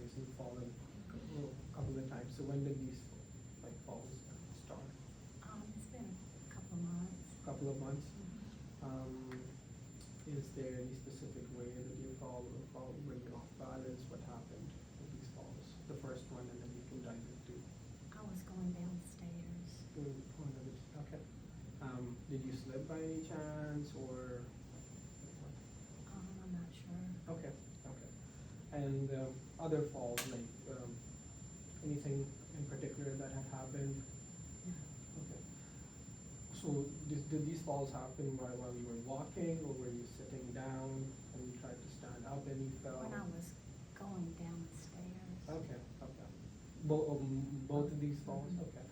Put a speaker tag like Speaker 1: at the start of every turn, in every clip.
Speaker 1: place and fallen a couple of times. So when did these like falls start?
Speaker 2: It's been a couple of months.
Speaker 1: Couple of months.
Speaker 2: Mhm.
Speaker 1: Is there any specific way that you fall when you're off balance? What happened with these falls? The first one, and then you can dive into.
Speaker 2: I was going downstairs.
Speaker 1: Okay. Did you slip by any chance, or?
Speaker 2: I'm not sure.
Speaker 1: Okay. Okay. And other falls, like anything in particular that had happened?
Speaker 2: No.
Speaker 1: Okay. So did these falls happen while you were walking, or were you sitting down and you tried to stand up and you fell?
Speaker 2: When I was going down the stairs.
Speaker 1: Okay, okay. Both of these falls?
Speaker 2: Mhm.
Speaker 1: Okay.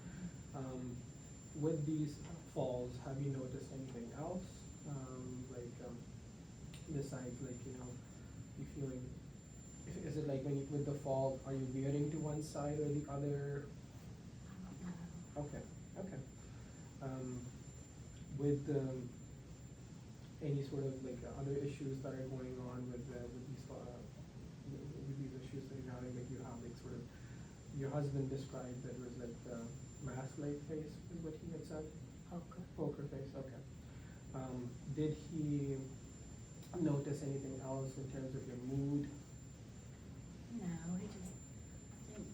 Speaker 1: With these falls, have you noticed anything else? Besides, like, you feeling, is it like when you, with the fall, are you veering to one side or the other?
Speaker 2: I don't know.
Speaker 1: Okay, okay. With any sort of like other issues that are going on with these issues that you're having, like you have like sort of, your husband described that was like mask-like face is what he had said?
Speaker 2: Poker.
Speaker 1: Poker face, okay. Did he notice anything else in terms of your mood?
Speaker 2: No, he just, I think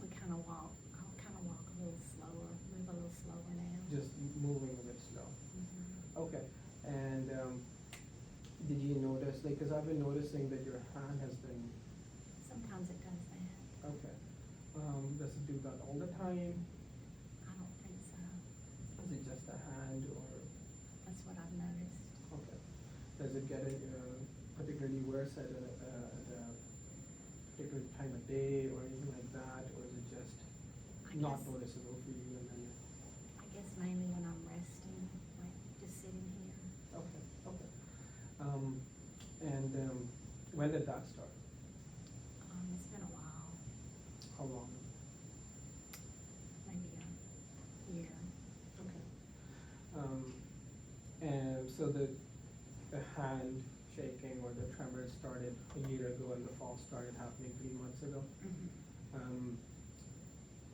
Speaker 2: we kind of walk, I'll kind of walk a little slower, move a little slower now.
Speaker 1: Just moving a bit slow.
Speaker 2: Mhm.
Speaker 1: Okay, and did you notice, like, because I've been noticing that your hand has been,
Speaker 2: Sometimes it does that.
Speaker 1: okay. Does it do that all the time?
Speaker 2: I don't think so.
Speaker 1: Is it just a hand, or,
Speaker 2: That's what I've noticed.
Speaker 1: okay. Does it get particularly worse at a particular time of day or anything like that, or is it just
Speaker 2: I
Speaker 1: not
Speaker 2: guess-
Speaker 1: noticeable for you and then?
Speaker 2: I guess mainly when I'm resting, like just sitting here.
Speaker 1: Okay, okay. And when did that start?
Speaker 2: It's been a while,
Speaker 1: How long?
Speaker 2: maybe a year.
Speaker 1: Okay. And so the hand shaking or the tremors started a year ago and the fall started happening 3 months ago.
Speaker 2: Mhm.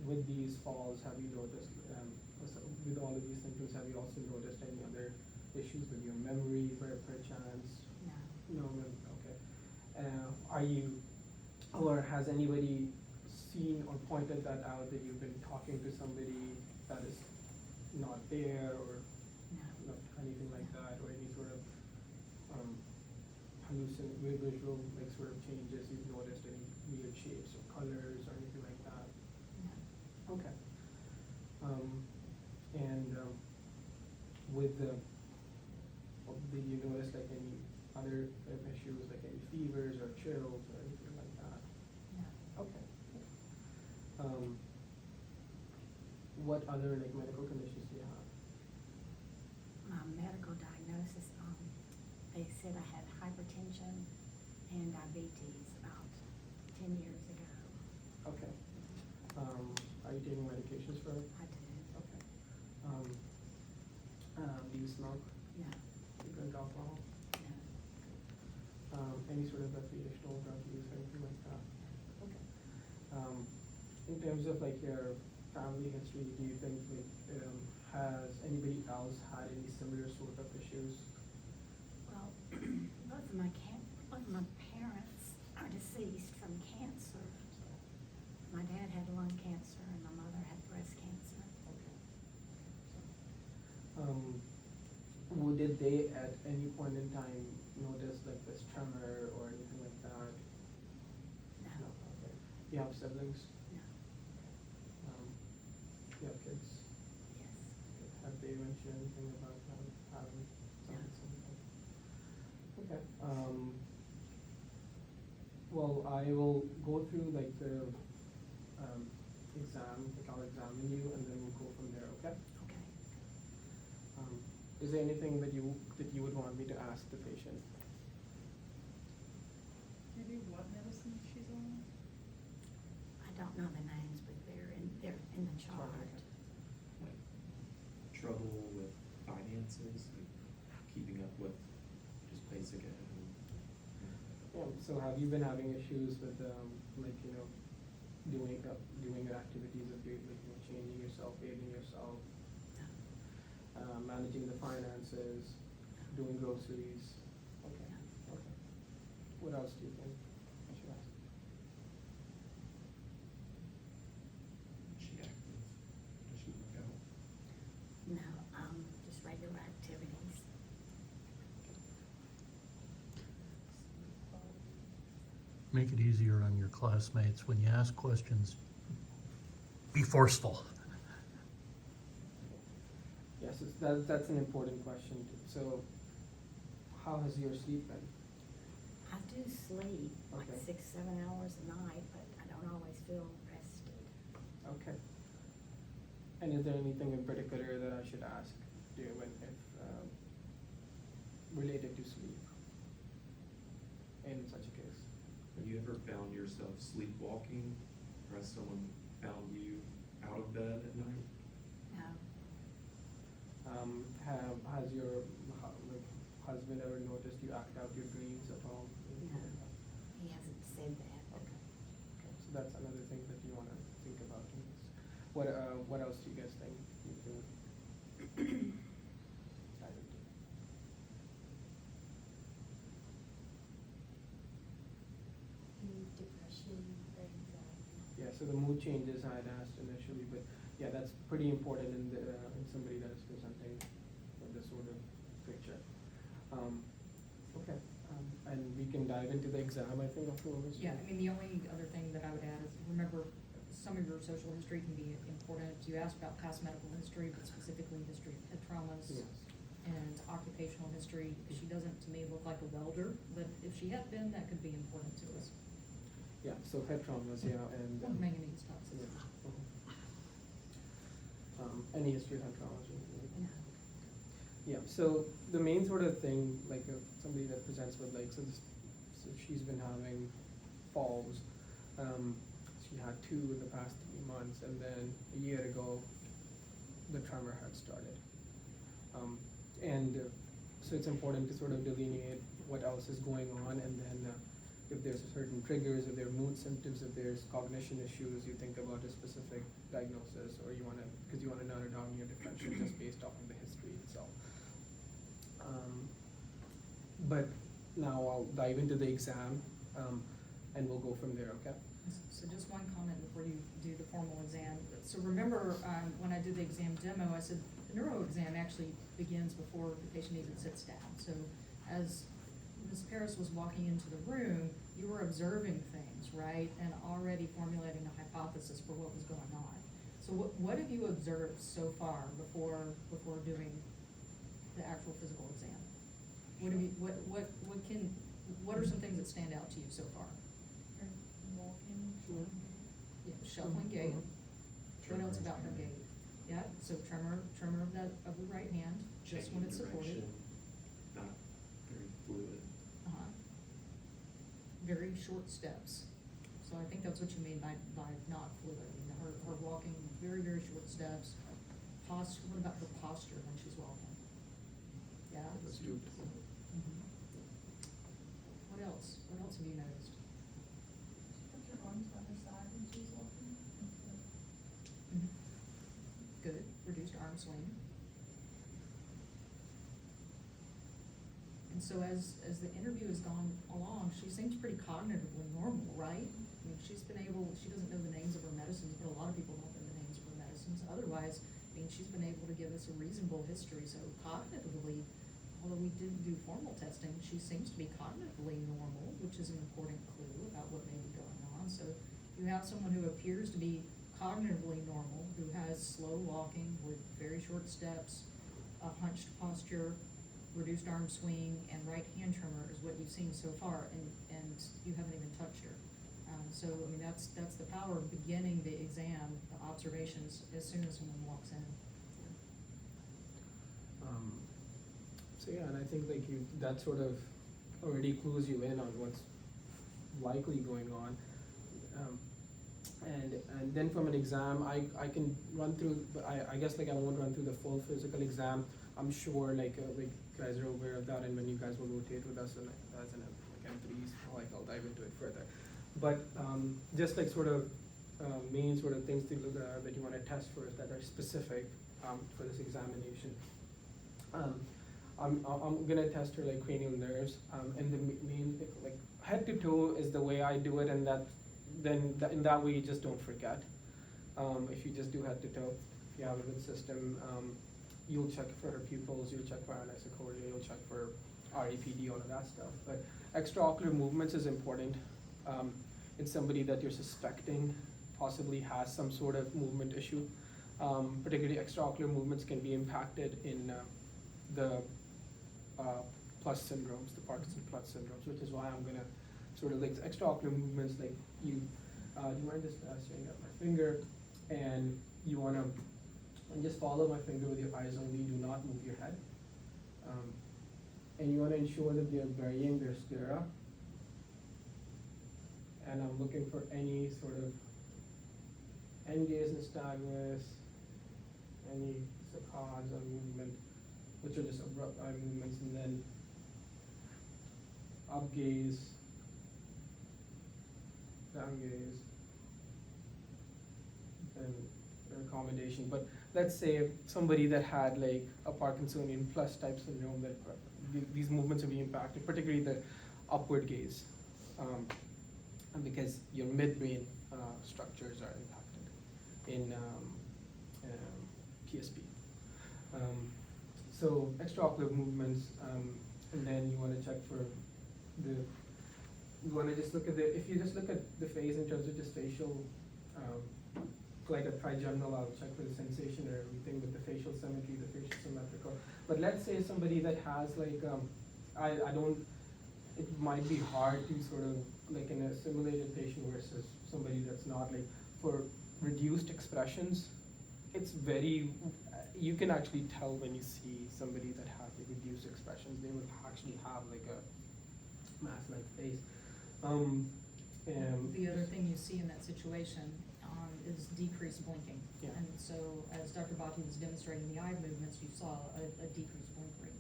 Speaker 1: With these falls, have you noticed, with all of these symptoms, have you also noticed any other issues with your memory, perchance?
Speaker 2: No.
Speaker 1: No, okay. Are you, or has anybody seen or pointed that out, that you've been talking to somebody that is not there, or
Speaker 2: No.
Speaker 1: anything like that, or any sort of visual, like sort of changes you've noticed, any weird shapes or colors or anything like that?
Speaker 2: No.
Speaker 1: Okay. And with did you notice like any other issues, like any fevers or chills or anything like that?
Speaker 2: No.
Speaker 1: Okay. What other like medical conditions do you have?
Speaker 2: My medical diagnosis, they said I had hypertension and diabetes about 10 years ago.
Speaker 1: Okay. Are you taking medications for it?
Speaker 2: I do.
Speaker 1: Okay. Do you smoke?
Speaker 2: No.
Speaker 1: Do you drink alcohol?
Speaker 2: No.
Speaker 1: Any sort of recreational drug use or anything like that? Okay. In terms of like your family history, do you think like, has anybody else had any similar sort of issues?
Speaker 2: Well, both of my parents are deceased from cancer. My dad had lung cancer and my mother had breast cancer.
Speaker 1: Okay. Did they at any point in time notice like this tremor or anything like that?
Speaker 2: No.
Speaker 1: Okay. You have siblings?
Speaker 2: No.
Speaker 1: You have kids?
Speaker 2: Yes.
Speaker 1: Have they mentioned anything about having something? Okay. Well, I will go through like the exam, like I'll examine you and then we'll go from there, okay?
Speaker 2: Okay.
Speaker 1: Is there anything that you would want me to ask the patient?
Speaker 3: Maybe what medicine she's on?
Speaker 2: I don't know the names, but they're in the chart.
Speaker 4: Like trouble with finances, like keeping up with just basic.
Speaker 1: Yeah, So have you been having issues with, like, you know, doing your activities of, like, you know, changing yourself, bathing yourself, managing the finances, doing groceries? Okay, okay. What else do you think I should ask?
Speaker 4: Is she active? Does she work out?
Speaker 2: No, just regular activities.
Speaker 5: Make it easier on your classmates. When you ask questions, be forceful.
Speaker 1: Yes, that's an important question. So, how has your sleep been?
Speaker 2: I do sleep like
Speaker 1: Okay.
Speaker 2: 6, 7 hours a night, but I don't always feel rested.
Speaker 1: Okay. And is there anything in particular that I should ask you if related to sleep in such a case?
Speaker 4: Have you ever found yourself sleepwalking, or has someone found you out of bed at night?
Speaker 2: No,
Speaker 1: Has your like, husband ever noticed you act out your dreams at home?
Speaker 2: no, he hasn't said that.
Speaker 1: Okay. Okay, so that's another thing that you wanna think about in this. What else do you guys think you can dive into?
Speaker 6: Depression or anxiety.
Speaker 1: Yeah, so the mood changes I had asked initially, but yeah, that's pretty important in somebody that is presenting with this sort of picture. Okay, and we can dive into the exam, I think, afterwards.
Speaker 3: Yeah, I mean, the only other thing that I would add is, remember, some of your social history can be important. You asked about past medical history, but specifically history of head traumas.
Speaker 1: Yes.
Speaker 3: And occupational history. She doesn't, to me, look like a welder, but if she had been, that could be important to us.
Speaker 1: Yeah, so head traumas, yeah, and.
Speaker 3: Manganese
Speaker 1: Yeah.
Speaker 3: toxins.
Speaker 1: Any history of head traumas?
Speaker 2: No.
Speaker 1: Yeah, so the main sort of thing, like somebody that presents with like, so she's been having falls. She had 2 in the past 3 months, and then a year ago, the tremor had started. So it's important to sort of delineate what else is going on, and then if there's certain triggers, if there are mood symptoms, if there's cognition issues, you think about a specific diagnosis, or you wanna, because you wanna narrow down your differential just based off of the history itself. But now I'll dive into the exam, and we'll go from there, okay?
Speaker 3: So just one comment before you do the formal exam. So remember, when I did the exam demo, I said the neuro exam actually begins before the patient even sits down. So as Ms. Paris was walking into the room, you were observing things, right? And already formulating a hypothesis for what was going on. So what have you observed so far before doing the actual physical exam? What have you, what are some things that stand out to you so far?
Speaker 6: Or walking.
Speaker 1: Sure.
Speaker 3: Yeah, shuffling gait. What else about her gait? Yeah, so tremor of the right hand, just when it's supported.
Speaker 4: Changing direction, not very fluid.
Speaker 3: Uh-huh. Very short steps. So I think that's what you mean by not fluid. I mean, her walking very, very short steps. What about her posture when she's walking? Yeah?
Speaker 1: Let's do it.
Speaker 3: Mhm. What else? What else have you noticed?
Speaker 6: Put your arms by her side when she's walking.
Speaker 3: Mhm. Good, reduced arm swing. And so as the interview has gone along, she seems pretty cognitively normal, right? I mean, she doesn't know the names of her medicines, but a lot of people don't know the names of her medicines. Otherwise, I mean, she's been able to give us a reasonable history, so cognitively, although we didn't do formal testing, she seems to be cognitively normal, which is an important clue about what may be going on. So you have someone who appears to be cognitively normal, who has slow walking with very short steps, a hunched posture, reduced arm swing, and right hand tremor is what you've seen so far, and you haven't even touched her. So, I mean, that's the power of beginning the exam, the observations, as soon as someone walks in.
Speaker 1: So yeah, and I think like that sort of already clues you in on what's likely going on. And then from an exam, I can run through, but I guess like I won't run through the full physical exam. I'm sure like you guys are aware of that, and when you guys will rotate with us and as an like M3s, like I'll dive further. But just like sort of main sort of things to look at that you want to test first that are specific for this examination. I'm gonna test her like cranial nerves, and the main like head to toe is the way I do it, and in that way you just don't forget. If you just do head to toe, if you have a good system, you'll check for her pupils, you'll check for anisocoria, you'll check for REPD, all of that stuff. But extraocular movements is important. In somebody that you're suspecting possibly has some sort of movement issue. Particularly extraocular movements can be impacted in the plus syndromes, the Parkinson plus syndromes, which is why I'm gonna sort of like extraocular movements, like you, do you mind just staring at my finger, and you wanna just follow my finger with your eyes only, do not move your head. And you wanna ensure that they're burying their sclera. And I'm looking for any sort of end gaze nystagmus, any saccades or movement, which are just abrupt eye movements, and then up gaze, down gaze, and accommodation. But let's say somebody that had like a Parkinsonian plus type syndrome, that these movements will be impacted, particularly the upward gaze, and because your midbrain structures are impacted in PSP. So extraocular movements, and then you want to check for you want to just look at if you just look at the face in terms of just facial, like a trigeminal, I'll check for the sensation or everything with the facial symmetry, the facial symmetrical. But let's say somebody that has like, it might be hard to sort of, like in a simulated patient versus somebody that's not, like for reduced expressions, it's very, you can actually tell when you see somebody that has like reduced expressions, they will actually have like a mask-like face.
Speaker 3: The other thing you see in that situation is decreased blinking.
Speaker 1: Yeah.
Speaker 3: And so, as Dr. Bhatti was demonstrating the eye movements, you saw a decreased blink rate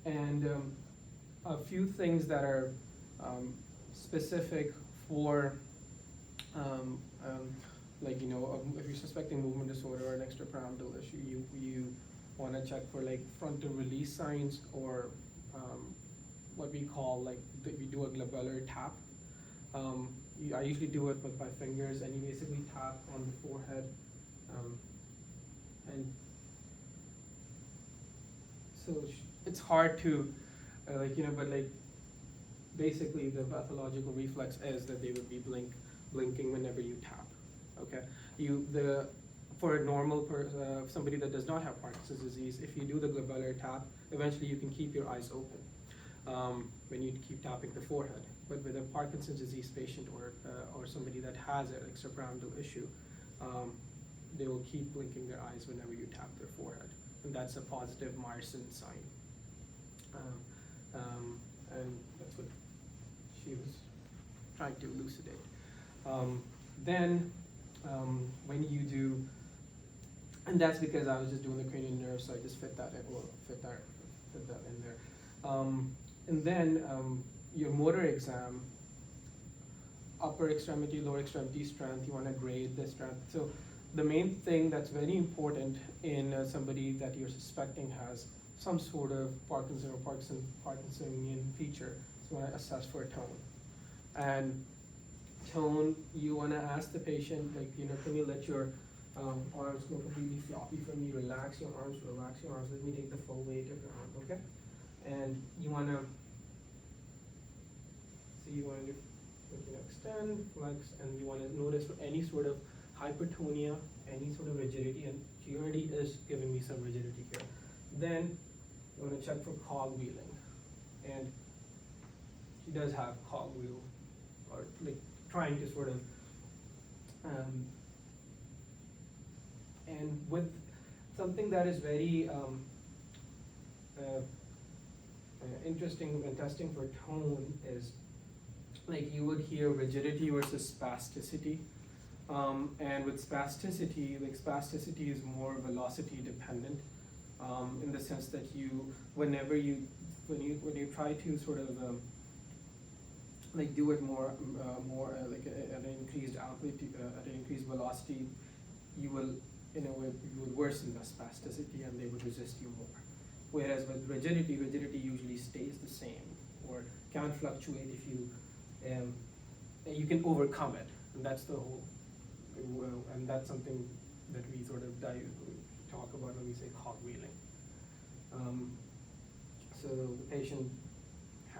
Speaker 3: there.
Speaker 1: And a few things that are specific for, like, you know, if you're suspecting movement disorder or an extrapyramidal issue, you want to check for like frontal release signs, or what we call like, we do a glabellar tap. I usually do it with my fingers, and you basically tap on the forehead, and so it's hard to, like, you know, but like, basically the pathological reflex is that they would be blinking whenever you tap, okay? For a normal somebody that does not have Parkinson's disease, if you do the glabellar tap, eventually you can keep your eyes open when you keep tapping the forehead. But with a Parkinson's disease patient or somebody that has an extrapyramidal issue, they will keep blinking their eyes whenever you tap their forehead, and that's a positive Myerson sign. And that's what she was trying to elucidate. Then when you do, and that's because I was just doing the cranial nerve, so I just fit that in there. And then your motor exam, upper extremity, lower extremity strength, you want to grade the strength. So the main thing that's very important in somebody that you're suspecting has some sort of Parkinson or Parkinsonian feature, so you want to assess for tone. And tone, you want to ask the patient, like, you know, can you let your arms go completely floppy for me, relax your arms, let me take the full weight of your arm, okay? And you want to, so you want to, you know, extend, flex, and you want to notice for any sort of hypertonia, any sort of rigidity, and she already is giving me some rigidity here. Then you want to check for cogwheeling, and she does have cogwheel, or like trying to sort of, and with something that is very interesting when testing for tone is, like, you would hear rigidity versus spasticity. And with spasticity, like, spasticity is more velocity dependent, in the sense that when you try to sort of like do it more, like at an increased amplitude, at an increased velocity, you will, in a way, you would worsen the spasticity and they would resist you more. Whereas with rigidity usually stays the same or can fluctuate if you, and you can overcome it. And that's the whole, and that's something that we sort of talk about when we say cogwheeling. So the patient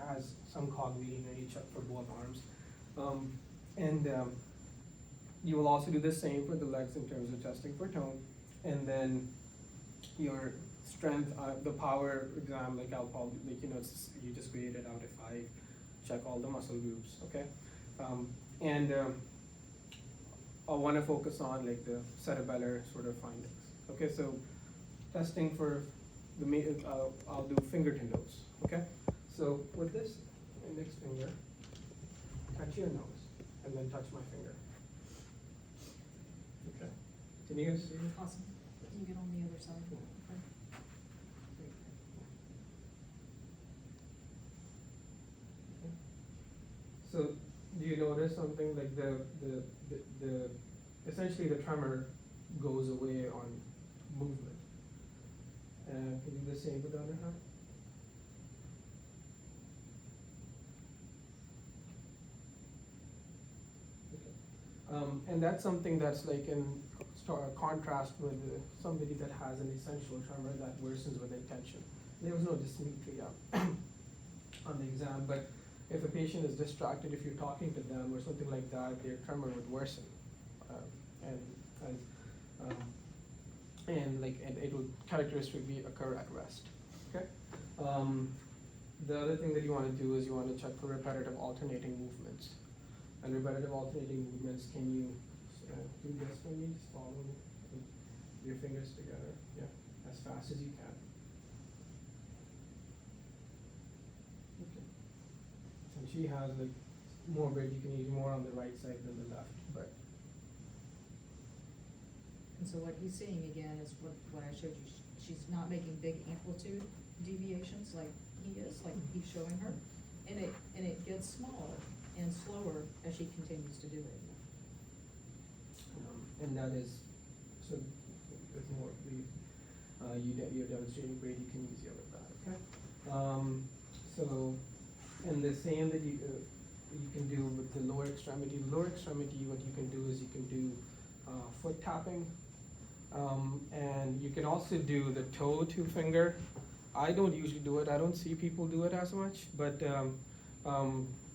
Speaker 1: has some cogwheeling in each for both arms. You will also do the same for the legs in terms of testing for tone. And then your strength, the power exam, like I'll probably, like, you know, you just grade it out if I check all the muscle groups, okay? I want to focus on like the cerebellar sort of findings. Okay, so testing for the I'll do finger to nose. Okay, so with this index finger, touch your nose and then touch my finger. Okay, can you guys see?
Speaker 3: Awesome. Can you get on the other side? Okay. Great.
Speaker 1: Okay. So do you notice something like the essentially the tremor goes away on movement? Can you do the same with the other hand? Okay. And that's something that's like in contrast with somebody that has an essential tremor that worsens with intention. There was no dysmetria on the exam, but if a patient is distracted, if you're talking to them or something like that, their tremor would worsen, and it would characteristically occur at rest. Okay. The other thing that you want to do is you want to check for repetitive alternating movements. And repetitive alternating movements, can you do this for me? Just follow with your fingers together, yeah, as fast as you can. Okay. And she has like more bradykinesia, more on the right side than the left, but.
Speaker 3: And so what he's seeing again is what I showed you. She's not making big amplitude deviations like he is, like he's showing her. And it gets smaller and slower as she continues to do it.
Speaker 1: And that is, so it's more, you're demonstrating bradykinesia with that, okay? So, and the same that you can do with the lower extremity. Lower extremity, what you can do is you can do foot tapping. And you can also do the toe to finger. I don't usually do it. I don't see people do it as much, but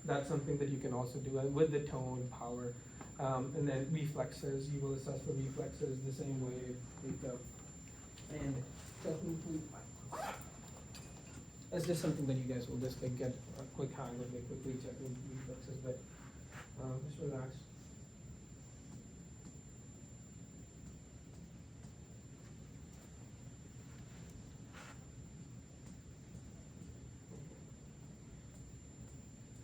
Speaker 1: that's something that you can also do with the tone, power. And then reflexes, you will assess for reflexes the same way with the, and definitely, that's just something that you guys will just like get a quick hang of, like quickly checking reflexes, but just relax.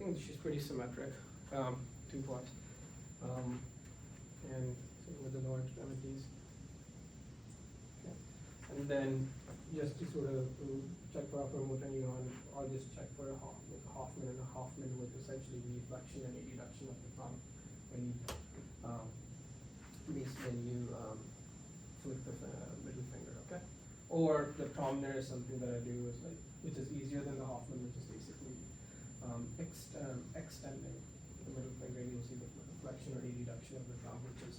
Speaker 1: I think she's pretty symmetric, 2 parts. And same with the lower extremities. Okay. And then just to sort of check for upper motor neuron, I'll just check for a Hoffman, and a Hoffman with essentially reflection and a reduction of the thumb when you flick the middle finger, okay? Or the promener is something that I do is like, which is easier than the Hoffman, which is basically extending the middle finger, and you'll see the flexion or a reduction of the thumb, which is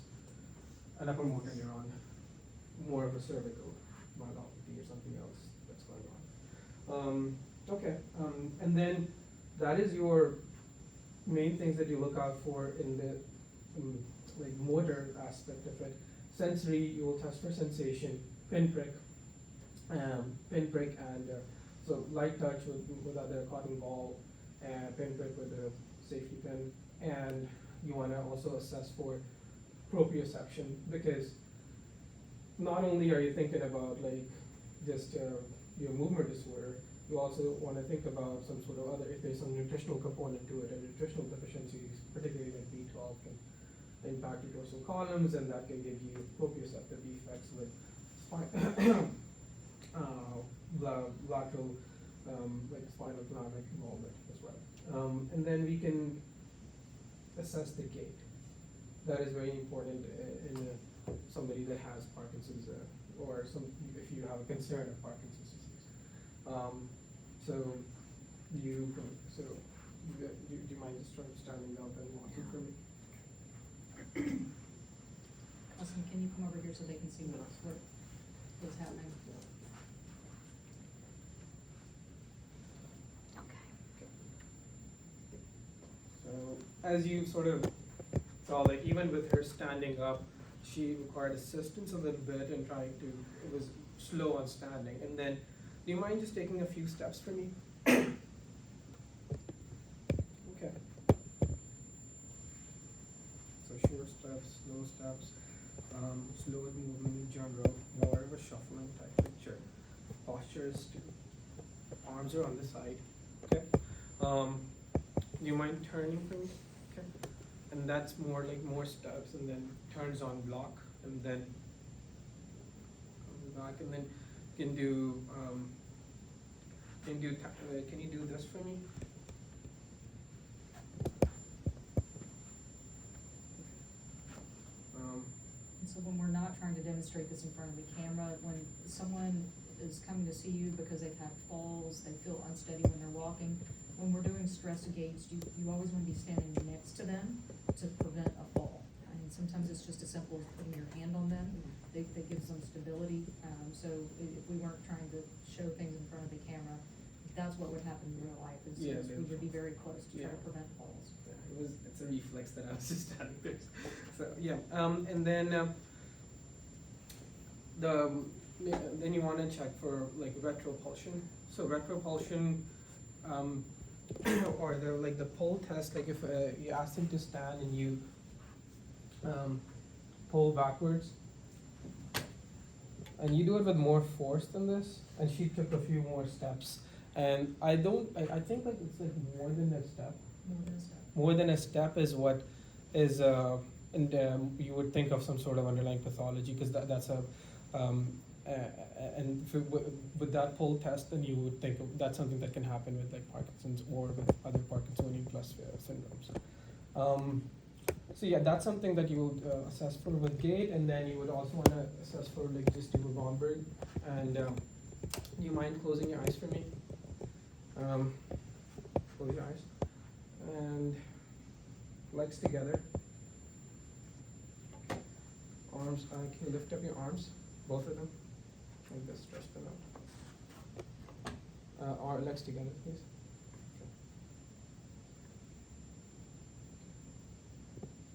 Speaker 1: an upper motor neuron, more of a cervical myelopathy or something else that's going on. Okay, and then that is your main things that you look out for in the like motor aspect of it. Sensory, you will test for sensation, pinprick, and so light touch with either a cotton ball, pinprick with a safety pin, and you want to also assess for proprioception, because not only are you thinking about like just your movement disorder, you also want to think about some sort of other, if there's some nutritional component to it, and nutritional deficiencies, particularly like B12, can impact your dorsal columns, and that can give you proprioceptive defects with lateral like spinal thalamic involvement as well. And then we can assess the gait. That is very important in somebody that has Parkinson's, or if you have a concern of Parkinson's disease. So do you mind just sort of standing up and walking for me?
Speaker 3: Austin, can you come over here so they can see what's happening?
Speaker 2: Okay.
Speaker 1: So as you sort of saw, like even with her standing up, she required assistance a little bit and trying to, it was slow on standing. And then, do you mind just taking a few steps for me? Okay. So short steps, slow steps, slow movement in general, more of a shuffling type picture. Posture is to, arms are on the side, okay? Do you mind turning for me? Okay. And that's more like more steps, and then turns on block, and then comes back, and then you can do, can you do this for me?
Speaker 3: And so when we're not trying to demonstrate this in front of the camera, when someone is coming to see you because they've had falls, they feel unsteady when they're walking, when we're doing stress gaits, you always wanna be standing next to them to prevent a fall. I mean, sometimes it's just as simple as putting your hand on them, that gives them stability. So if we weren't trying to show things in front of the camera, that's what would happen in real life, is
Speaker 1: Yeah,
Speaker 3: we would be very close to try to
Speaker 1: yeah.
Speaker 3: prevent falls.
Speaker 1: Yeah, it's a reflex that I was just standing there. So, yeah, and then, then you wanna check for like retropulsion. So retropulsion, or the pull test, like if you ask him to stand and you pull backwards, and you do it with more force than this, and she took a few more steps, and I think like it's like more than a step.
Speaker 3: More than a step.
Speaker 1: More than a step is what is, and you would think of some sort of underlying pathology, because that's a, and with that pull test, then you would think that's something that can happen with like Parkinson's or with other Parkinsonian plus syndromes. So yeah, that's something that you would assess for with gait, and then you would also want to assess for like just Stuber Gomberg. And do you mind closing your eyes for me? Close your eyes. And legs together. Arms, can you lift up your arms? Both of them? Like this, stretch them out. Our legs together, please.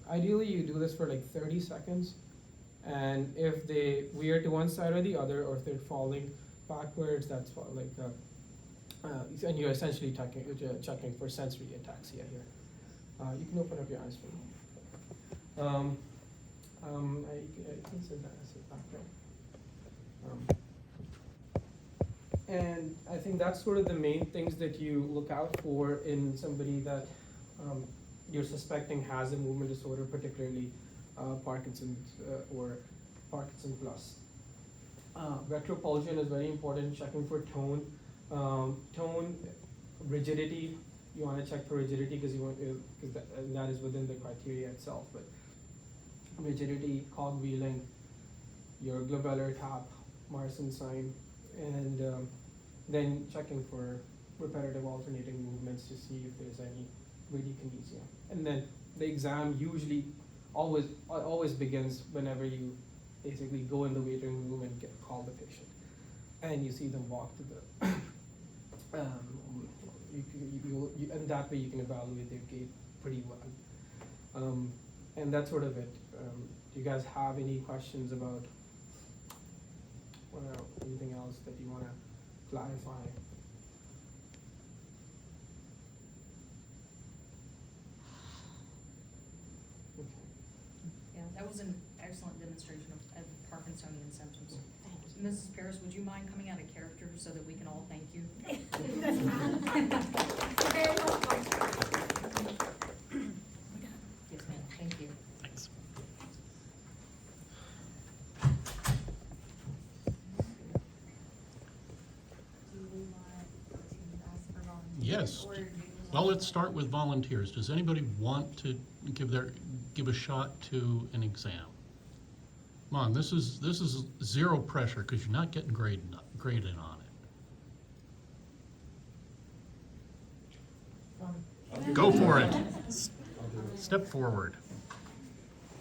Speaker 1: Ideally, you do this for like 30 seconds. And if they veer to one side or the other, or if they're falling backwards, that's what, like, and you're essentially checking for sensory ataxia here. You can open up your eyes for me. I can sit back there. And I think that's sort of the main things that you look out for in somebody that you're suspecting has a movement disorder, particularly Parkinson's or Parkinson plus. Retropulsion is very important, checking for tone. Tone, rigidity, you want to check for rigidity because that is within the criteria itself. But rigidity, cogwheeling, your glabellar tap, Marson sign, and then checking for repetitive alternating movements to see if there's any bradykinesia. And then the exam usually always begins whenever you basically go in the waiting room and call the patient, and you see them walk to the. And that way you can evaluate their gait pretty well. And that's sort of it. Do you guys have any questions about anything else that you want to clarify? Okay.
Speaker 3: Yeah, that was an excellent demonstration of Parkinsonian symptoms.
Speaker 2: Thank you.
Speaker 3: Mrs. Paris, would you mind coming out of character so that we can all thank you?
Speaker 2: Very helpful.
Speaker 3: Yes, ma'am, thank you.
Speaker 5: Thanks.
Speaker 6: Do we want to ask for volunteers?
Speaker 5: Yes.
Speaker 6: Or do you
Speaker 5: Well, let's start with volunteers. Does anybody want to give a shot to an exam? Come on, this is zero pressure, because you're not getting graded on it. Go for it. Step forward.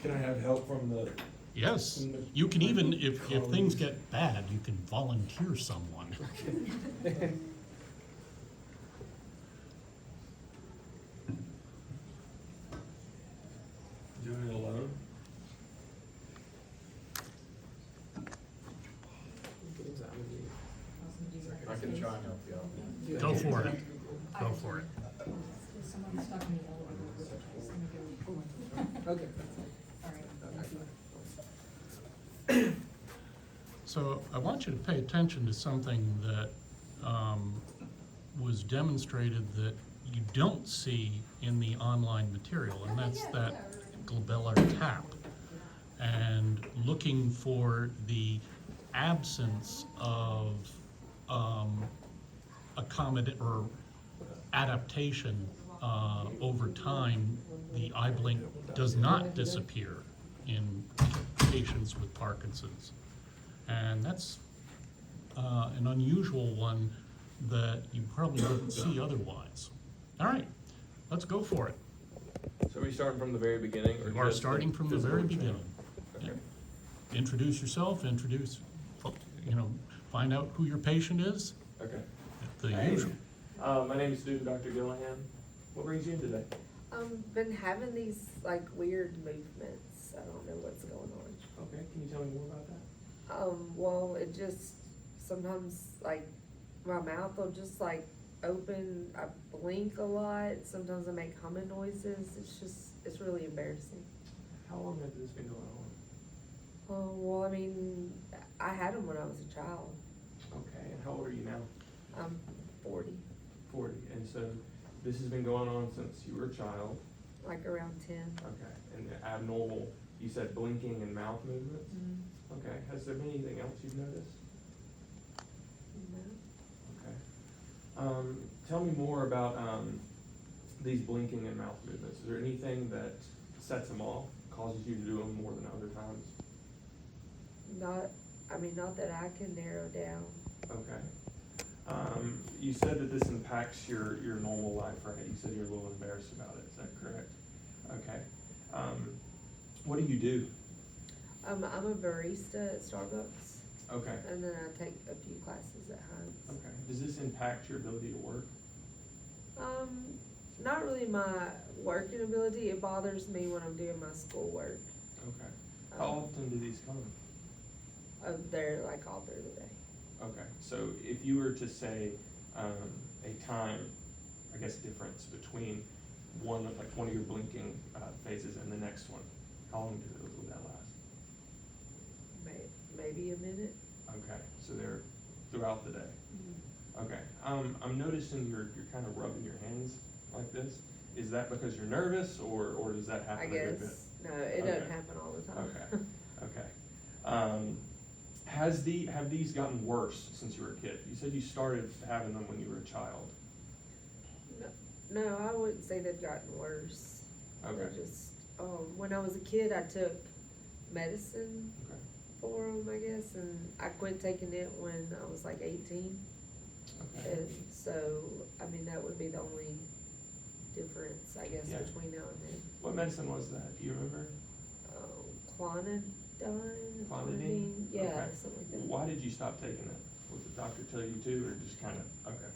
Speaker 4: Can I have help from the?
Speaker 5: Yes, you can even, if things get bad, you can volunteer someone.
Speaker 4: Doing it alone?
Speaker 7: I can try and help you out.
Speaker 5: Go for it. Go for it.
Speaker 3: Someone stuck in the elevator. Let me go.
Speaker 1: Okay.
Speaker 3: All right.
Speaker 5: So I want you to pay attention to something that was demonstrated that you don't see in the online material, and that's that glabellar tap. And looking for the absence of or adaptation over time. The eye blink does not disappear in patients with Parkinson's. And that's an unusual one that you probably wouldn't see otherwise. All right, let's go for it.
Speaker 7: So are we starting from the very beginning? Or
Speaker 5: You are
Speaker 7: just
Speaker 5: starting from the very
Speaker 7: physical exam?
Speaker 5: beginning.
Speaker 7: Okay.
Speaker 5: Introduce yourself, find out who your patient is,
Speaker 7: Okay.
Speaker 5: the
Speaker 7: Hey.
Speaker 5: usual.
Speaker 7: My name is student Dr. Gillahan. What brings you in today?
Speaker 8: Been having these like weird movements. I don't know what's going on.
Speaker 1: Okay, can you tell me more about that?
Speaker 8: Well, it just sometimes like my mouth will just like open. I blink a lot. Sometimes I make humming noises. It's really embarrassing.
Speaker 1: How long has this been going on?
Speaker 8: Oh, well, I mean, I had them when I was a child.
Speaker 1: Okay, and how old are you now?
Speaker 8: I'm 40,
Speaker 1: 40, and so this has been going on since you were a child.
Speaker 8: like around 10.
Speaker 1: Okay, and the abnormal, you said blinking and mouth movements? Okay, has there been anything else you've noticed?
Speaker 8: No.
Speaker 1: Okay. Tell me more about these blinking and mouth movements. Is there anything that sets them off, causes you to do them more than other times?
Speaker 8: Not that I can narrow down.
Speaker 1: Okay. You said that this impacts your normal life, right? You said you're a little embarrassed about it, is that correct? Okay. What do you do?
Speaker 8: I'm a barista at Starbucks,
Speaker 1: Okay.
Speaker 8: and then I take a few classes at Heinz.
Speaker 1: Okay. Does this impact your ability to work?
Speaker 8: Not really my working ability. It bothers me when I'm doing my schoolwork.
Speaker 1: Okay. How often do these come?
Speaker 8: They're like all through the day.
Speaker 1: Okay, so if you were to say a time, I guess, difference between one of your blinking phases and the next one, how long would that last?
Speaker 8: Maybe a minute.
Speaker 1: Okay, so they're throughout the day. Okay, I'm noticing you're kind of rubbing your hands like this. Is that because you're nervous, or does that happen
Speaker 8: I
Speaker 1: a good bit?
Speaker 8: guess. No, it
Speaker 1: Okay.
Speaker 8: doesn't happen all the time.
Speaker 1: Okay, okay. Have these gotten worse since you were a kid? You said you started having them when you were a child.
Speaker 8: No, I wouldn't say they've gotten worse.
Speaker 1: Okay.
Speaker 8: They're just, when I was a kid, I took medicine
Speaker 1: Okay.
Speaker 8: for them, I guess, and I quit taking it when I was like 18.
Speaker 1: Okay.
Speaker 8: And so, I mean, that would be the only difference, I guess,
Speaker 1: Yeah.
Speaker 8: between now and then.
Speaker 1: What medicine was that? Do you remember?
Speaker 8: Clonidine?
Speaker 1: Clonidine?
Speaker 8: Yeah,
Speaker 1: Okay.
Speaker 8: something like that.
Speaker 1: Why did you stop taking it? Was the doctor tell you to, or just kind of, okay.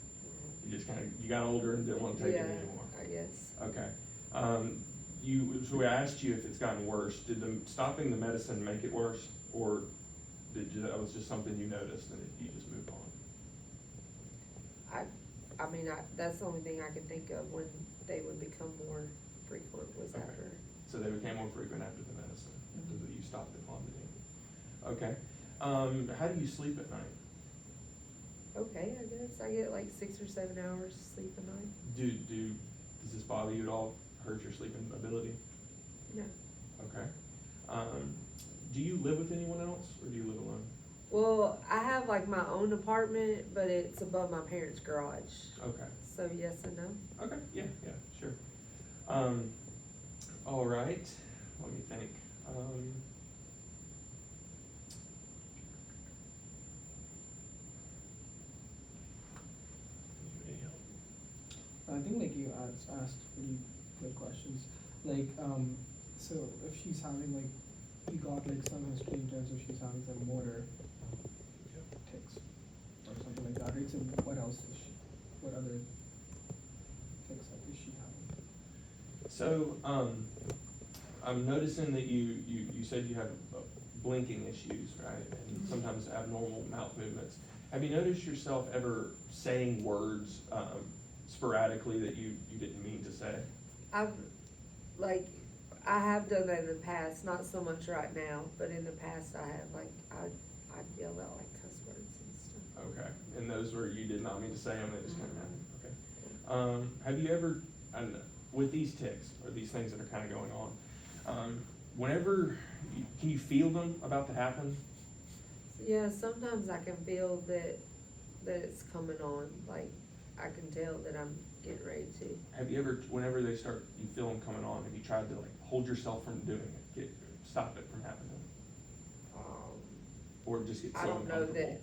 Speaker 1: You got older and didn't want to take it anymore?
Speaker 8: I guess.
Speaker 1: Okay. So I asked you if it's gotten worse. Did stopping the medicine make it worse, or that was just something you noticed and you just moved on?
Speaker 8: That's the only thing I could think of when they would become more frequent was
Speaker 1: Okay.
Speaker 8: after.
Speaker 1: So they became more frequent after the medicine, so that you stopped the clonidine. Okay. How do you sleep at night?
Speaker 8: Okay, I guess. I get like 6 or 7 hours sleep a night.
Speaker 1: Does this bother you at all? Hurt your sleeping ability?
Speaker 8: No.
Speaker 1: Okay. Do you live with anyone else, or do you live alone?
Speaker 8: Well, I have like my own apartment, but it's above my parents' garage.
Speaker 1: Okay.
Speaker 8: So yes and no.
Speaker 1: Okay, yeah.
Speaker 7: All right, let me think. Anybody else?
Speaker 1: I think like you asked pretty good questions. Like, so if she's having like, you got like some history in terms of she's having some motor tics or something like that, right? So what else is she, what other tics is she having?
Speaker 7: So, I'm noticing that you said you have blinking issues, right? And sometimes abnormal mouth movements. Have you noticed yourself ever saying words sporadically that you didn't mean to say?
Speaker 8: I have done that in the past, not so much right now, but in the past I have, like, I'd yell out like cuss words and stuff.
Speaker 7: Okay, and those were, you did not mean to say them, they just kind of happened, okay. Have you ever, and with these tics, or these things that are kind of going on, whenever, can you feel them about to happen?
Speaker 8: Yeah, sometimes I can feel that it's coming on, like, I can tell that I'm getting ready to.
Speaker 7: Have you ever, whenever they start, you feel them coming on, have you tried to like hold yourself from doing it, stop it from happening? Or just get
Speaker 8: I
Speaker 7: so
Speaker 8: don't know
Speaker 7: uncomfortable?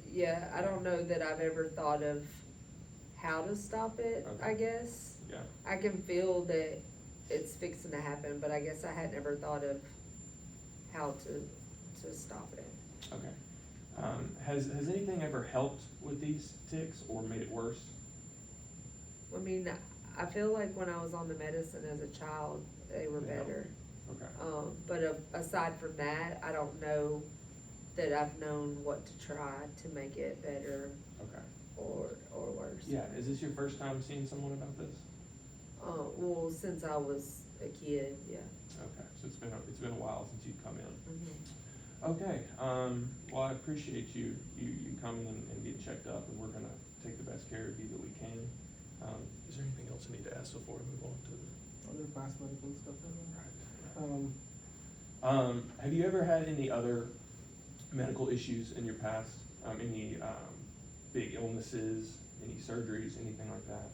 Speaker 8: I don't know that I've ever thought of how to stop it,
Speaker 7: Okay.
Speaker 8: I guess.
Speaker 7: Yeah,
Speaker 8: I can feel that it's fixing to happen, but I guess I had never thought of how to stop it.
Speaker 7: okay. Has anything ever helped with these tics or made it worse?
Speaker 8: I mean, I feel like when I was on the medicine as a child, they were
Speaker 7: Yeah.
Speaker 8: better.
Speaker 7: Okay,
Speaker 8: But aside from that, I don't know that I've known what to try to make it better
Speaker 7: okay.
Speaker 8: or worse.
Speaker 7: Yeah, is this your first time seeing someone about this?
Speaker 8: Well, since I was a kid, yeah.
Speaker 7: Okay, so it's been a while since you've come in.
Speaker 8: Mhm.
Speaker 7: Okay, well, I appreciate you coming and getting checked up, and we're gonna take the best care of you that we can. Is there anything else I need to ask before I move on to the?
Speaker 1: Other past medical stuff in there?
Speaker 7: Right. Have you ever had any other medical issues in your past? Any big illnesses, any surgeries, anything like that?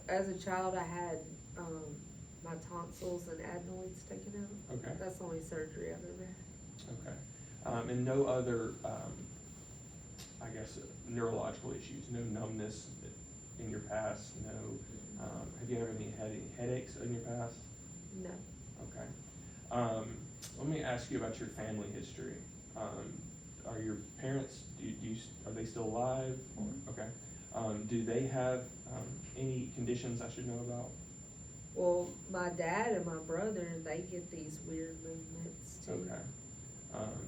Speaker 8: As a child, I had, my tonsils and adenoids taken out.
Speaker 7: Okay.
Speaker 8: That's the only surgery I've ever had.
Speaker 7: Okay. And no other, I guess, neurological issues, no numbness in your past, no, have you ever had any headaches in your past?
Speaker 8: No.
Speaker 7: Okay. Let me ask you about your family history. Are your parents, are they still alive?
Speaker 8: Mhm.
Speaker 7: Okay. Do they have any conditions I should know about?
Speaker 8: Well, my dad and my brother, they get these weird movements too.
Speaker 7: Okay.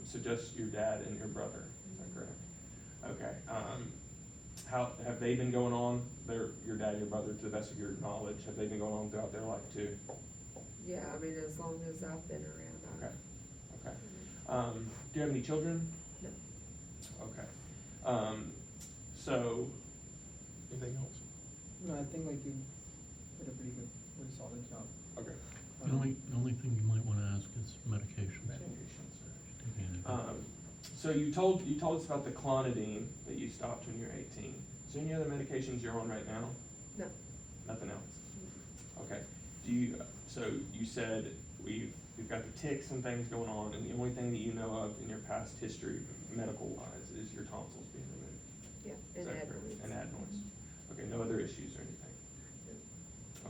Speaker 7: So just your dad and your brother, is that correct? Okay. How, have they been going on, your dad and your brother, to the best of your knowledge, have they been going on throughout their life too?
Speaker 8: Yeah, I mean, as long as I've been around,
Speaker 7: Okay, okay. Do you have any children?
Speaker 8: No.
Speaker 7: Okay. So, anything else?
Speaker 1: No, I think like you did a pretty solid job.
Speaker 7: Okay.
Speaker 5: The only thing you might wanna ask is medications.
Speaker 7: Medications.
Speaker 5: Taking anything.
Speaker 7: So you told us about the clonidine that you stopped when you were 18. Is there any other medications you're on right now?
Speaker 8: No.
Speaker 7: Nothing else? Okay. So you said we've got the tics and things going on, and the only thing that you know of in your past history, medical-wise, is your tonsils being removed?
Speaker 8: Yeah,
Speaker 7: Is
Speaker 8: and
Speaker 7: that correct?
Speaker 8: adenoids.
Speaker 7: And adenoids. Okay, no other issues or anything?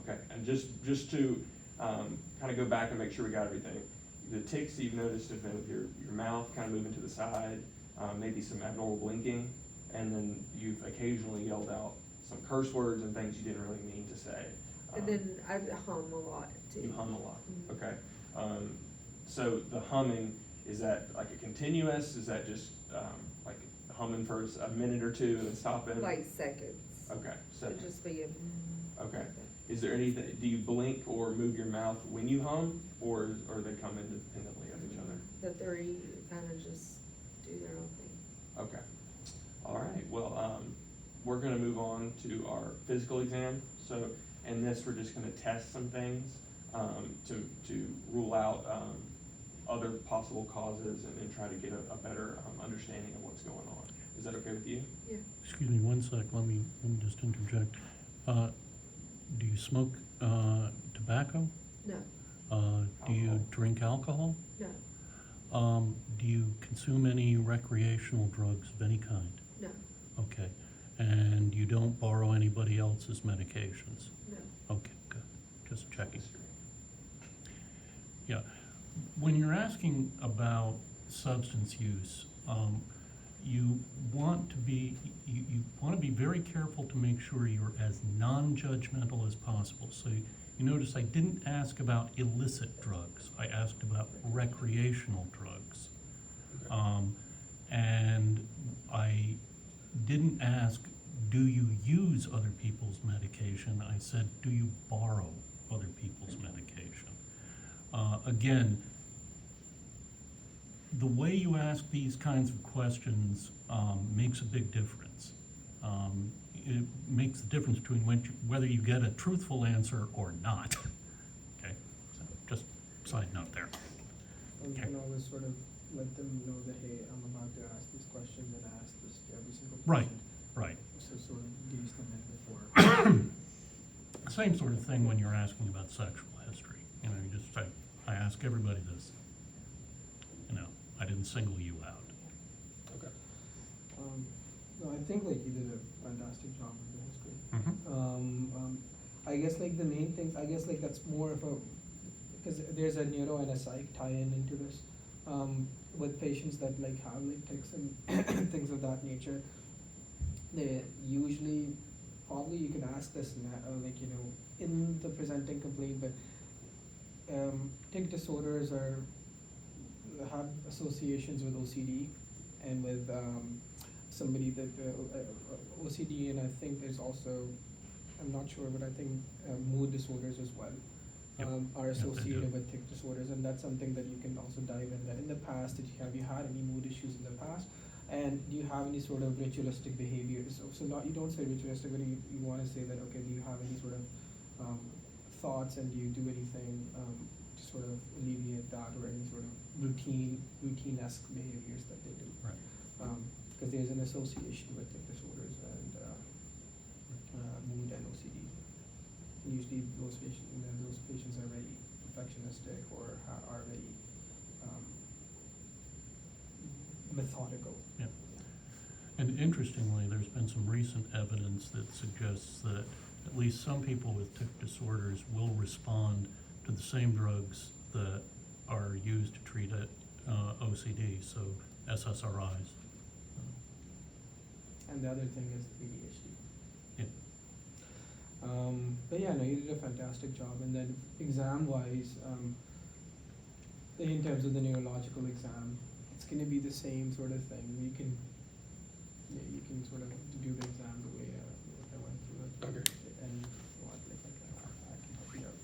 Speaker 7: Okay, and just to kind of go back and make sure we got everything, the tics that you've noticed have been with your mouth kind of moving to the side, maybe some abnormal blinking, and then you've occasionally yelled out some curse words and things you didn't really mean to say.
Speaker 8: And then I hum a lot too.
Speaker 7: You hum a lot,
Speaker 8: Mhm.
Speaker 7: okay. So the humming, is that like a continuous, is that just like humming for a minute or two and then stopping?
Speaker 8: Like seconds.
Speaker 7: Okay,
Speaker 8: So
Speaker 7: seconds.
Speaker 8: just be a.
Speaker 7: Okay. Is there anything, do you blink or move your mouth when you hum, or they come independently of each other?
Speaker 8: The three kind of just do their own thing.
Speaker 7: Okay. All right, well, we're gonna move on to our physical exam. So, in this, we're just gonna test some things, to rule out, other possible causes and try to get a better, understanding of what's going on. Is that okay with you?
Speaker 8: Yeah.
Speaker 5: Excuse me one sec, let me just interject. do you smoke tobacco?
Speaker 8: No,
Speaker 5: Do you
Speaker 7: Alcohol.
Speaker 5: drink alcohol?
Speaker 8: no,
Speaker 5: Do you consume any recreational drugs of any kind?
Speaker 8: no,
Speaker 5: Okay. And you don't borrow anybody else's medications?
Speaker 8: no.
Speaker 5: Okay, good. Just checking. Yeah. When you're asking about substance use, you want to be, you want to be very careful to make sure you're as non-judgmental as possible. So you notice I didn't ask about illicit drugs. I asked about recreational drugs. And I didn't ask, do you use other people's medication? I said, do you borrow other people's medication? Again, the way you ask these kinds of questions makes a big difference. It makes the difference between whether you get a truthful answer or not. Okay, so just side note there.
Speaker 1: And you
Speaker 5: Okay.
Speaker 1: can always sort of let them know that, hey, I'm about to ask this question, and I ask this to every single
Speaker 5: Right,
Speaker 1: patient.
Speaker 5: right.
Speaker 1: So sort of gauge them in before.
Speaker 5: Same sort of thing when you're asking about sexual history. You know, you just say, I ask everybody this. You know, I didn't single you out.
Speaker 1: Okay. No, I think like you did a fantastic job with the history. I guess like the main things, I guess like that's more of a, because there's a neuro and a psych tie-in into this. With patients that like have like tics and things of that nature, they usually, probably you can ask this like, you know, in the presenting complaint, but tic disorders have associations with OCD and with somebody that OCD, and I think there's also, I'm not sure, but I think mood disorders as well
Speaker 5: Yep.
Speaker 1: are
Speaker 5: Yep, they do.
Speaker 1: associated with tic disorders, and that's something that you can also dive in. That in the past, have you had any mood issues in the past, and do you have any sort of ritualistic behaviors? So not, you don't say ritualistic, but you want to say that, okay, do you have any sort of thoughts, and do you do anything to sort of alleviate that, or any sort of routine-esque behaviors that they do?
Speaker 5: Right.
Speaker 1: Because there's an association with tic disorders and mood and OCD. Usually those patients are very perfectionistic or are very methodical.
Speaker 5: Yeah. And interestingly, there's been some recent evidence that suggests that at least some people with tic disorders will respond to the same drugs that are used to treat OCD, so SSRIs.
Speaker 1: And the other thing is ADHD.
Speaker 5: Yeah.
Speaker 1: But yeah, no, you did a fantastic job. And then exam-wise, in terms of the neurological exam, it's going to be the same sort of thing. You can sort of do the exam the way I went through it.
Speaker 7: Okay.
Speaker 1: And if you want, like, I can help you out.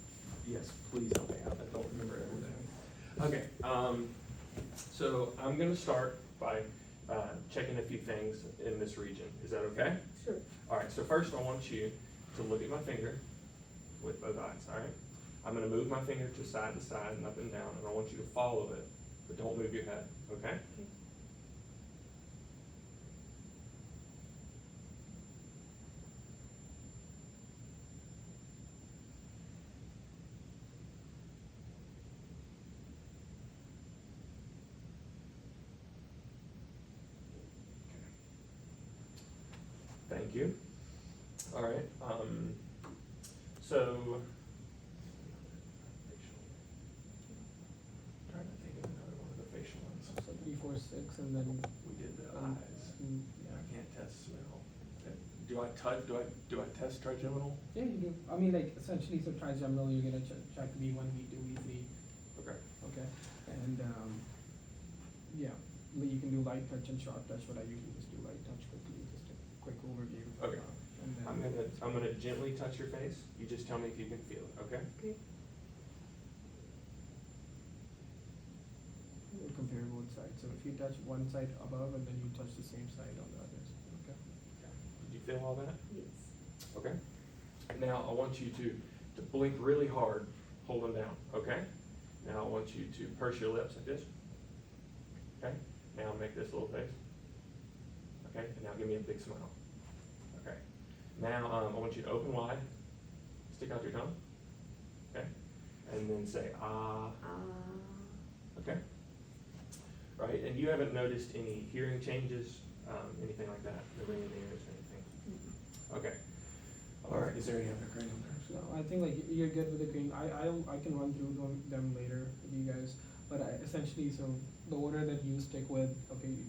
Speaker 7: Yes, please help me out, I don't remember everything. Okay, so I'm gonna start by checking a few things in this region, is that okay?
Speaker 8: Sure.
Speaker 7: Alright, so first I want you to look at my finger with both eyes, alright? I'm gonna move my finger to side and up and down, and I want you to follow it, but don't move your head, okay? Thank you. All right, so. Trying to think of another one of the facial ones.
Speaker 1: So 3, 4, 6, and then.
Speaker 7: We did the
Speaker 1: um,
Speaker 7: eyes.
Speaker 1: Yeah.
Speaker 7: I can't test smell. Do I touch, do I test trigeminal?
Speaker 1: Yeah, you do. I mean, like, essentially, so trigeminal, you're gonna check V1, V2, V3,
Speaker 7: Okay.
Speaker 1: okay? And, yeah, but you can do light touch and short touch, but I usually just do light touch quickly, just a quick overview.
Speaker 7: Okay.
Speaker 1: And then.
Speaker 7: I'm gonna gently touch your face. You just tell me if you can feel it, okay?
Speaker 8: Okay.
Speaker 1: We'll compare both sides. So if you touch one side above and then you touch the same side on the others, okay?
Speaker 7: Did you feel all that?
Speaker 8: Yes.
Speaker 7: Okay. Now I want you to blink really hard, hold them down, okay? Now I want you to purse your lips like this. Okay? Now make this little face. Okay? And now give me a big smile. Okay. Now I want you to open wide, Stick out your tongue. Okay. And then say, ah. Okay. Right, and you haven't noticed any hearing changes, anything like that, no ringing ears or anything? Okay. All right, is there any other cranial nerves?
Speaker 1: No, I think like you're good with the green. I can run through them later with you guys, but essentially, so the order that you stick with, okay, you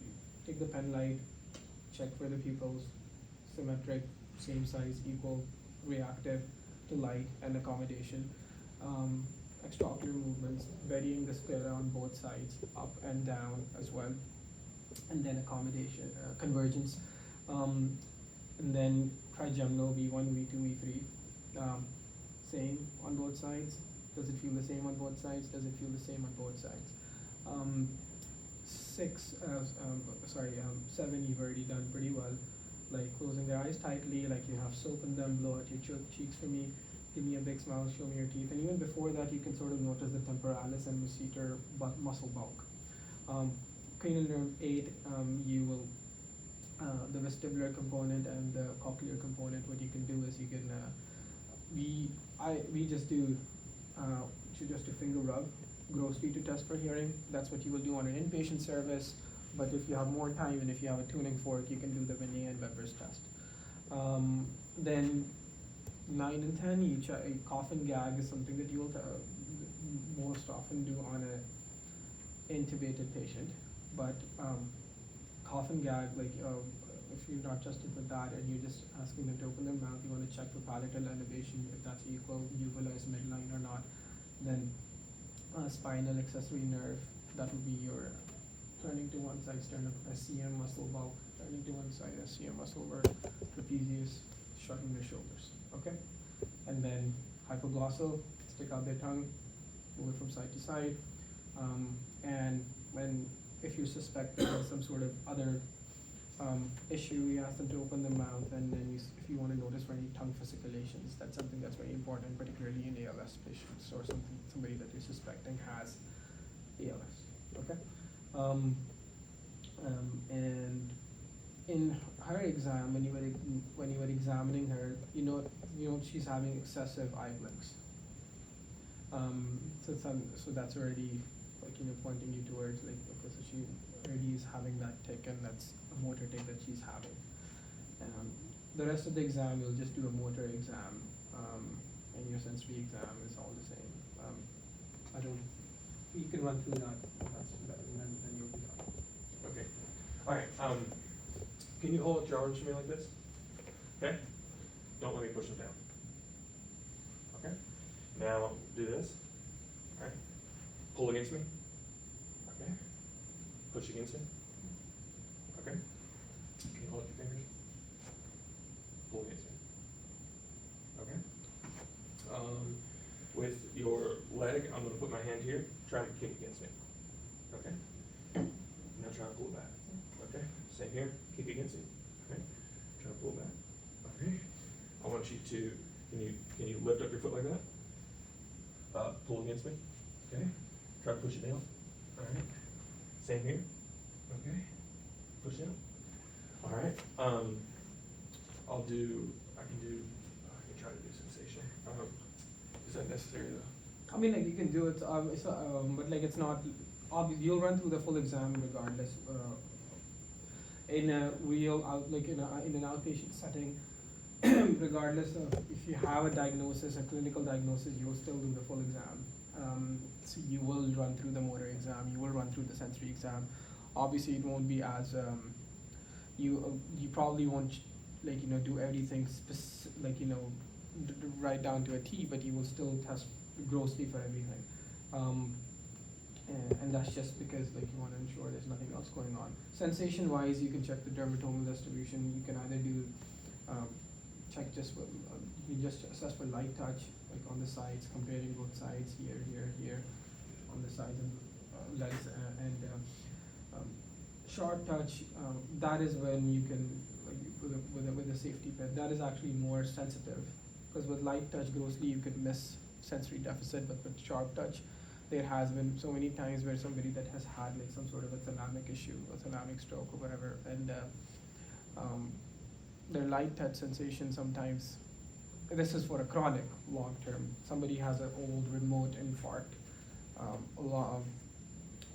Speaker 1: take the pen light, check for the pupils, symmetric, same size, equal, reactive to light, and accommodation. Extraocular movements, varying the sclera on both sides, up and down as well, and then accommodation, convergence. And then trigeminal V1, V2, V3, same on both sides. Does it feel the same on both sides? Does it feel the same on both sides? 7 you've already done pretty well. Like closing their eyes tightly, like you have soap in them, blow out your cheeks for me, give me a big smile, show me your teeth. And even before that, you can sort of notice the temporalis and masseter muscle bulk. Cranial nerve 8, you will, the vestibular component and the cochlear component, what you can do is you can, we just do, just a finger rub grossly to test for hearing. That's what you will do on an inpatient service. But if you have more time and if you have a tuning fork, you can do the Vinay and Weber's test. Then 9 and 10, you cough and gag is something that you will most often do on a intubated patient. But cough and gag, like if you're not trusted with that and you're just asking them to open their mouth, you want to check for palatal elevation, if that's equal, uvula is midline or not. Then spinal accessory nerve, that would be your turning to one side, sternum, SCM muscle bulk, turning to one side, SCM muscle work, trapezius, shrugging their shoulders, okay? And then hypoglossal, stick out their tongue, move it from side to side. And if you suspect that there's some sort of other issue, you ask them to open their mouth, and then if you want to notice for any tongue fasciculations, that's something that's very important, particularly in ALS patients or somebody that you're suspecting has ALS, okay? And in her exam, when you were examining her, you know she's having excessive eye blinks. So that's already pointing you towards okay, so she already is having that tick, and that's a motor tick that she's having. The rest of the exam, you'll just do a motor exam, and your sensory exam is all the same. You can run through that, and then you'll be done.
Speaker 7: Okay. All right. Can you hold your arms for me like this? Okay. Don't let me push them down. Okay. Now do this. All right. Pull against me. Okay. Push against me. Okay. Can you hold up your fingers? Pull against me. Okay. With your leg, I'm going to put my hand here. Try to kick against me. Okay. Now try to pull it back. Okay. Same here. Kick against me. Okay. Try to pull it back. Okay. I want you to. Can you lift up your foot like that? Pull against me. Okay. Try to push it down. All right. Same here. Okay. Push down. All right. I can try to do sensation. Is that necessary though?
Speaker 1: I mean, like you can do it, but like it's not obvious. You'll run through the full exam regardless. In a in an outpatient setting, regardless of if you have a diagnosis, a clinical diagnosis, you will still do the full exam. So you will run through the motor exam. You will run through the sensory exam. Obviously, it won't be as you probably won't do everything right down to a T, but you will still test grossly for everything. And that's just because you want to ensure there's nothing else going on. Sensation wise, you can check the dermatomal distribution. You can either do check you just assess for light touch, like on the sides, comparing both sides, here, on the sides and legs, and short touch. That is when you can with a safety pin. That is actually more sensitive, because with light touch grossly you could miss sensory deficit, but with sharp touch, there has been so many times where somebody that has had some sort of a thalamic issue, a thalamic stroke or whatever, and their light touch sensation sometimes this is for a chronic, long-term, somebody has an old remote infarct, a lot of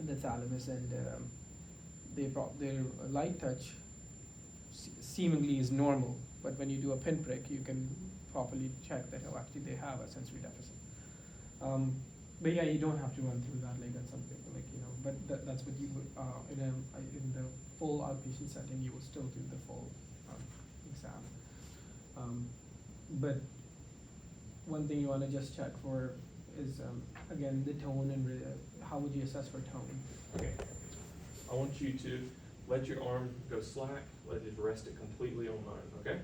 Speaker 1: the thalamus, and their light touch seemingly is normal, but when you do a pinprick, you can properly check that, oh, actually they have a sensory deficit. But yeah, you don't have to run through that, like that's something, like, you know, but that's what you would, in the full outpatient setting, you will still do the full exam. But one thing you wanna just check for is, again, the tone and how would you assess for tone?
Speaker 7: Okay. I want you to let your arm go slack, let it rest it completely on mine, okay?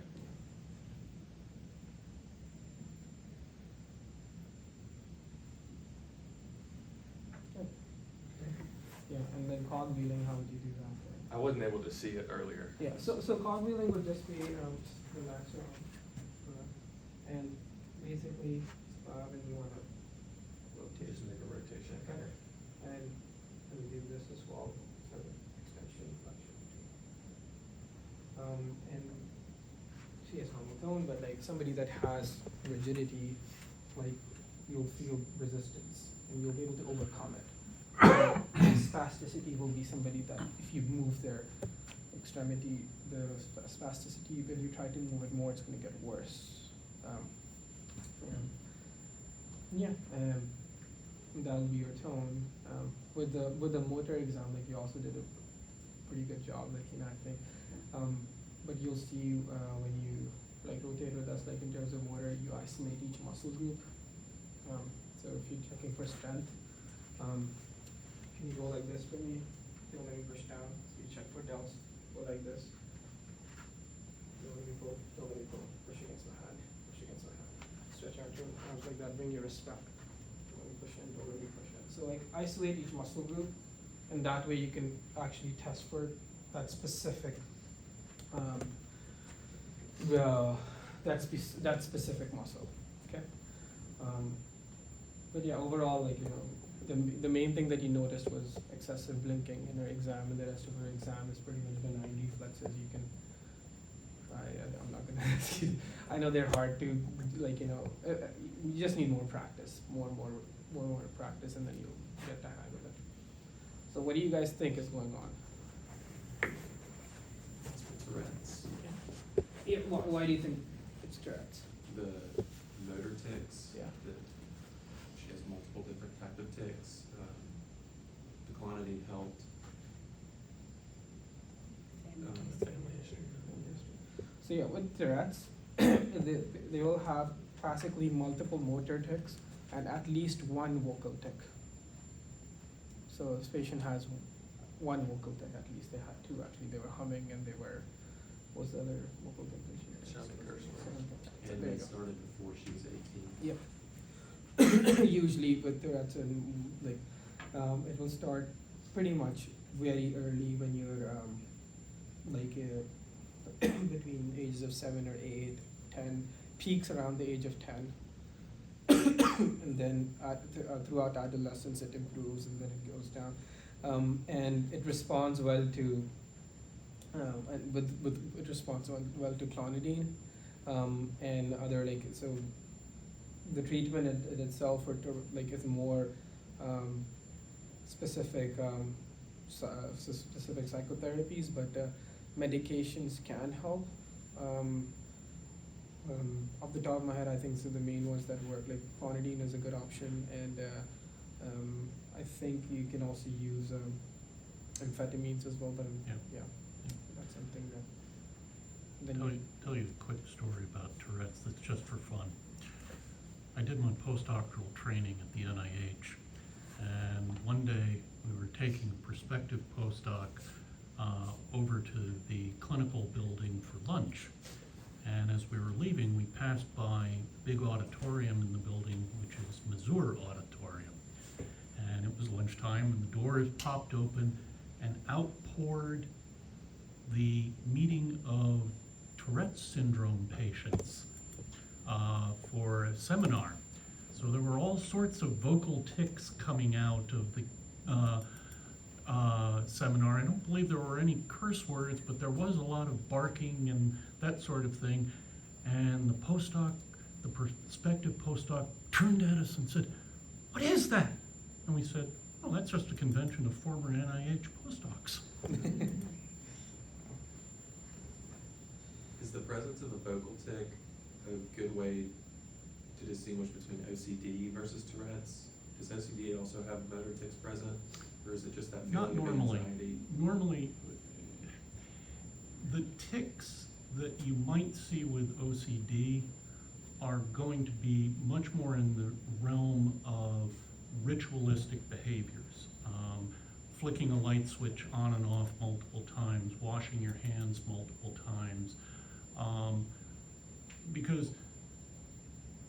Speaker 1: Yeah, and then cogwheeling, how would you do that?
Speaker 7: I wasn't able to see it earlier.
Speaker 1: Yeah, so cogwheeling would just be, just relax your arm, and basically, when you wanna rotate.
Speaker 7: Just make a rotation.
Speaker 1: Okay. And do this as well, sort of extension, flexion. And she has normal tone, but like somebody that has rigidity, like you'll feel resistance and you'll be able to overcome it. Spasticity will be somebody that if you move their extremity, the spasticity, when you try to move it more, it's gonna get worse. That'll be your tone. With the motor exam, like you also did a pretty good job, like, you know, I think. But you'll see when you like rotate with us, like in terms of motor, you isolate each muscle group. So if you're checking for strength, can you go like this for me? Don't let me push down. So you check for delts. Go like this. Don't let me pull. Don't let me pull. Push against my hand. Push against my hand. Stretch out your arms like that. Bring your wrist back. Don't let me push in. Don't let me push in. So like isolate each muscle group, and that way you can actually test for that specific that specific muscle. Okay. But yeah, overall, like, you know, the main thing that you noticed was excessive blinking in her exam, and the rest of her exam is pretty much benign reflexes. You can try. I'm not gonna ask you. I know they're hard to, like, you know. You just need more practice, more practice, and then you'll get the hang of it. So, what do you guys think is going on?
Speaker 4: Tourette's,
Speaker 1: Yeah. Why do you think it's Tourette's?
Speaker 4: the motor tics.
Speaker 1: Yeah.
Speaker 4: She has multiple different type of tics. The clonidine helped. Family issue.
Speaker 1: So yeah, with Tourette's, they will have classically multiple motor tics and at least one vocal tic. So this patient has one vocal tic at least. They had two actually. They were humming and they were, what was the other vocal tic that she had?
Speaker 4: Sounding curse word.
Speaker 1: So
Speaker 4: And
Speaker 1: there you
Speaker 4: that
Speaker 1: go.
Speaker 4: started before she was 18.
Speaker 1: Yep. Usually with Tourette's, and like, it will start pretty much very early when you're between ages of 7 or 8, 10, peaks around the age of 10, and then throughout adolescence it improves and then it goes down, and it responds well to it responds well to clonidine, and other, like, so the treatment in itself is more specific specific psychotherapies, but medications can help. Off the top of my head, I think so the main ones that work, like clonidine is a good option, and I think you can also use amphetamines as well, but
Speaker 5: Yeah.
Speaker 1: that's something that
Speaker 5: Tell you a quick story about Tourette's that's just for fun. I did my postdoctoral training at the NIH, and one day we were taking a prospective postdoc over to the clinical building for lunch. And as we were leaving, we passed by the big auditorium in the building, which is Mazur Auditorium. And it was lunchtime, and the doors popped open, and out poured the meeting of Tourette's syndrome patients for a seminar. So there were all sorts of vocal tics coming out of the seminar. I don't believe there were any curse words, but there was a lot of barking and that sort of thing. And the the prospective postdoc turned at us and said, "What is that?" And we said, "Oh, that's just a convention of former NIH postdocs."
Speaker 4: Is the presence of a focal tic a good way to distinguish between OCD versus Tourette's? Does OCD also have motor tics present, or is it just that
Speaker 5: Not
Speaker 4: feeling of
Speaker 5: normally.
Speaker 4: anxiety?
Speaker 5: Normally, the tics that you might see with OCD are going to be much more in the realm of ritualistic behaviors. Flicking a light switch on and off multiple times, washing your hands multiple times. Because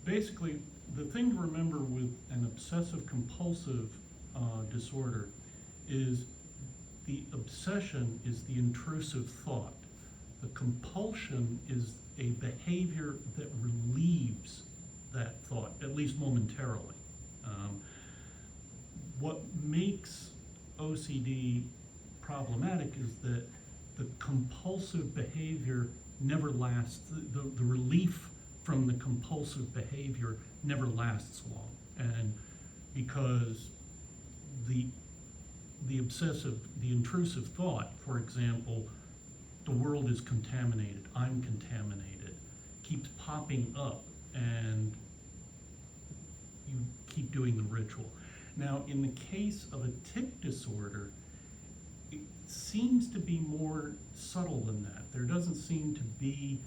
Speaker 5: basically, the thing to remember with an obsessive compulsive disorder is the obsession is the intrusive thought. The compulsion is a behavior that relieves that thought, at least momentarily. What makes OCD problematic is that the compulsive behavior never lasts. The relief from the compulsive behavior never lasts long. And because the intrusive thought, for example, the world is contaminated, I'm contaminated, keeps popping up, and you keep doing the ritual. Now, in the case of a tic disorder, it seems to be more subtle than that. There doesn't seem to be,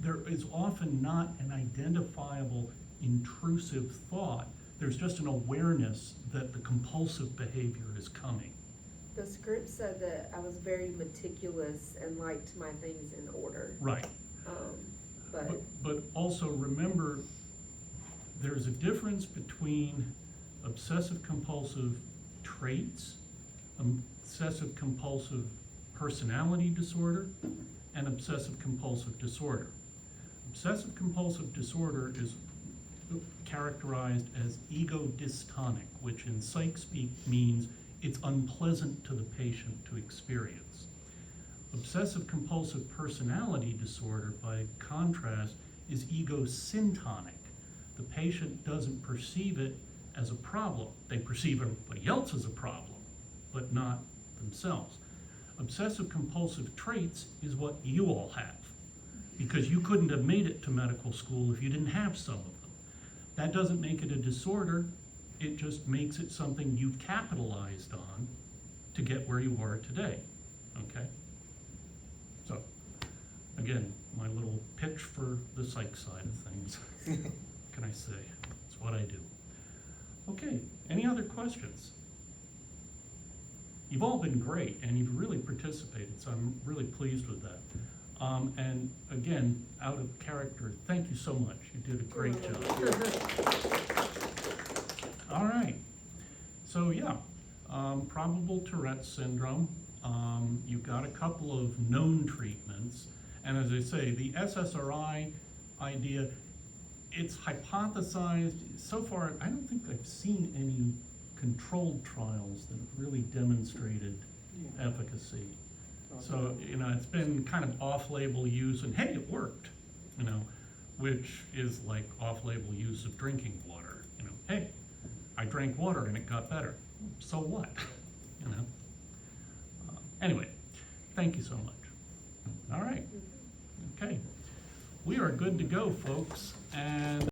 Speaker 5: there is often not an identifiable intrusive thought. There's just an awareness that the compulsive behavior is coming.
Speaker 8: The script said that I was very meticulous and liked my things in order.
Speaker 5: Right.
Speaker 8: But
Speaker 5: Also remember, there's a difference between obsessive compulsive traits, obsessive compulsive personality disorder, and obsessive compulsive disorder. Obsessive compulsive disorder is characterized as ego dystonic, which in psych speak means it's unpleasant to the patient to experience. Obsessive compulsive personality disorder, by contrast, is ego syntonic. The patient doesn't perceive it as a problem. They perceive everybody else as a problem, but not themselves. Obsessive compulsive traits is what you all have, because you couldn't have made it to medical school if you didn't have some of them. That doesn't make it a disorder, it just makes it something you've capitalized on to get where you are today, okay? So, again, my little pitch for the psych side of things. What can I say? It's what I do. Okay, any other questions? You've all been great, and you've really participated, so I'm really pleased with that. And again, out of character, thank you so much. You did a great job. All right. So yeah, probable Tourette's syndrome. You've got a couple of known treatments. And as I say, the SSRI idea, it's hypothesized. So far, I don't think I've seen any controlled trials that have really demonstrated efficacy. So, it's been kind of off-label use, and hey, it worked, which is like off-label use of drinking water. Hey, I drank water and it got better. So what? Anyway, thank you so much. All right. Okay. We are good to go, folks. And